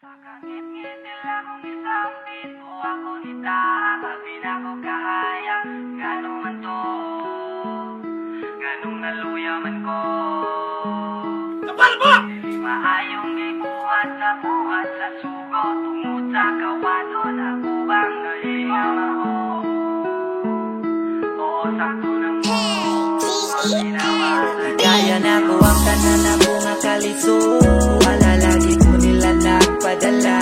Ngit-ngit nila kung isambit o ako itaas. Sabi na ko kahaya, ganong man to, ganong naluya man ko. Kapal mo! Dili maayong ibuhat sa buhat sa sugo. Tungod sa kawado na kubang nahingam ako. Oo, sakto ng mo. Kaya na ko ang tanan na bunga kaliso. Wala lagi ko nila nagpadala.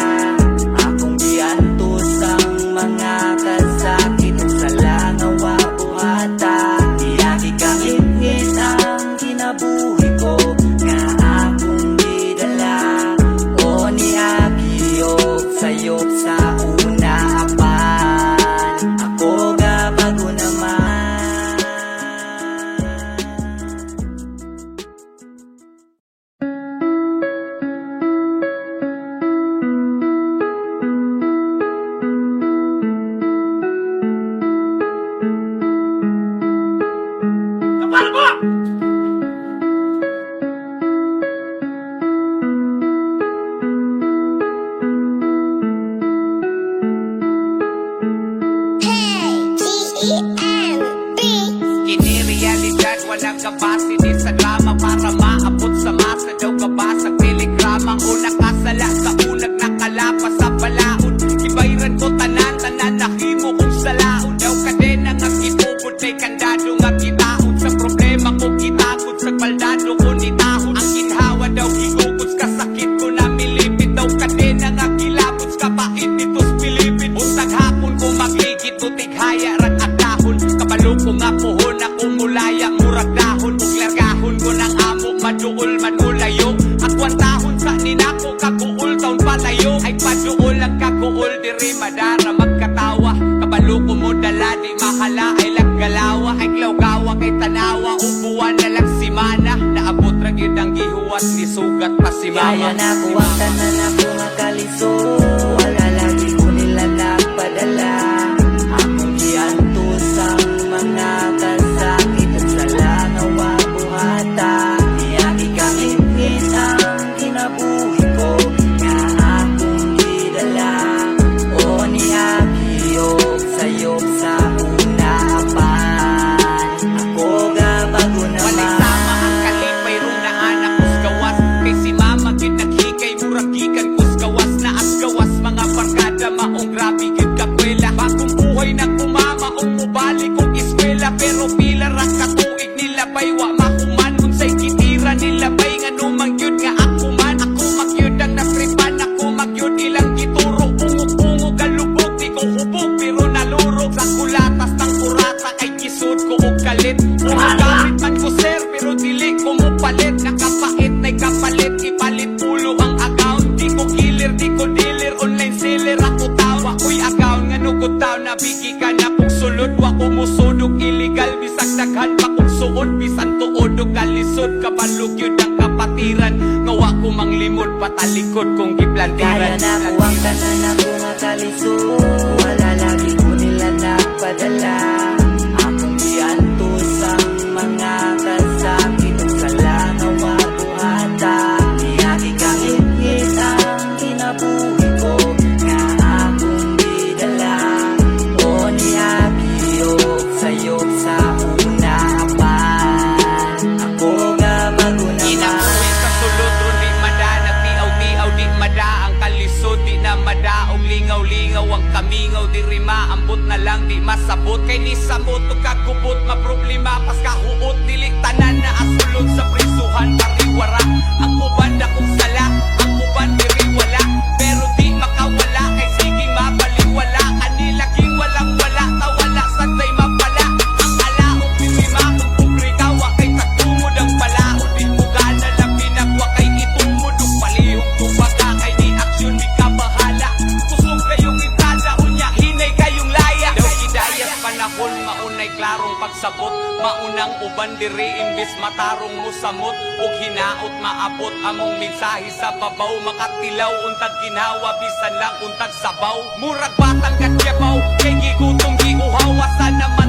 Akong giantos ang mga kasakit ug sala nga wa buhata. Iyagi kang ingit ang kinabuhi ko nga akong gidala. O niagi og sayop sa una apan. Ako ga bago naman. Kapal mo! Kini realidad, walang capacity sa drama para maabot sa masa. Daw ka ba sa telegrama o nakasala sa unag nakalapas sa balaod? Ibayran ko tanan nahimo kong salaon. Daw ka din ang agitubod may kandado nga kitaod. Sa problema ko kitagod, sa baldado ko nitahod. Ang ginhawa daw higugod, kasakit ko na milipit. Daw ka din ang agilabot, kapait nitos pilipit. Untag hapon ko magligit, utighaya rat agdahon. Kabalo ko nga puhon, ako mulaya murag dahon. Ug largahon ko ng amo, maduol manulayo. Akwantahon sa ninako, kaguol taon palayo. Ay paduol ang kaguol, diri madara magkatawa. Kabalo ko mo dala, di mahala ay laggalawa. Ay glawgawa kay tanawa, ubuan na lang si mana. Naabot ragid ang gihuwas ni sugat pa si mama. Kaya na ko ang tanan na bunga kaliso. Wala lagi ko nila nagpadala. Akong giantos ang mga kasakit ug sala nga wa buhata. Iyagi kang ingit ang kinabuhi ko nga akong gidala. O niagi og sayop sa una apan. Ako ga bago Walay naman. sama ang kalipay rong naanak kus gawas. Kay si mama gid naghikay murag gikan kus gawas. Na as gawas mga barkada maong grabe gid kakwela. Bagong buhay na kumama o mubalik kong eskwela. Pero pila ra katuig nila bay wa mahuman. Unsay kitira nila bay nga numang yun nga ako man. Ako magyud ang nasripan, ako magyud ilang gituro. Ungog-ungog galubog, di ko hubog pero nalurog. Sa kulatas ng kurata ay kisud ko og kalit. Gamit man ko sir pero dili ko mo palit. Nakapait na'y kapalit, ipalit pulo ang account. Di ko killer, di ko dealer, online seller ako tawa. Uy account nga nugod taw, nabigi ka na kung sulod. Wa ko musudog illegal, bisag daghan pa kong suod. Bisan tuod o kalisod, kabalog yun ang kapatiran. Ngawa ko manglimod, patalikod kong Kaya giplantiran. na ko ang tanan na bunga kaliso. Wala lagi ko nila nagpadala. Akong giantos ang mga kasakit ug sala nga wa buhata. Iyagi kang ingit ang kinabuhi ko nga akong gidala. O niagi og sayop sa una apan. Ako ga bago Inabuhi naman. sa sulod ron di mada, nagtiaw-tiaw di mada. Ang kalisod di na mada, og lingaw-lingaw ang kamingaw. Di rima, ambot na lang di masabot. Kay ni samot o kagubot, maproblema pas kahuot. Dili tanan na asulod sa prisuhan, pariwara. Ang uban na kong sala, ang uban diri wala. Pero di makawala, kay siging mabaliwala. Kanilaging walang wala, tawala saday mapala. Ang alaong pinima, kung pubrikawa kay tagtumod ang palaod. Di mo gana lang pinagwa kay itumod. Ug palihog kumbaga kay di aksyon di ka bahala. Kusog kayong itada, unya hinay kayong laya. Daw idayas panahon, maunay klarong pagsabot. Maunang uban diri imbis matarong musamot. Og hinaot maabot among mensahe sa babaw. Makatilaw untag ginhawa, bisan lang untag sabaw. Murag batang katyabaw, kay gigutong giuhaw. Asa naman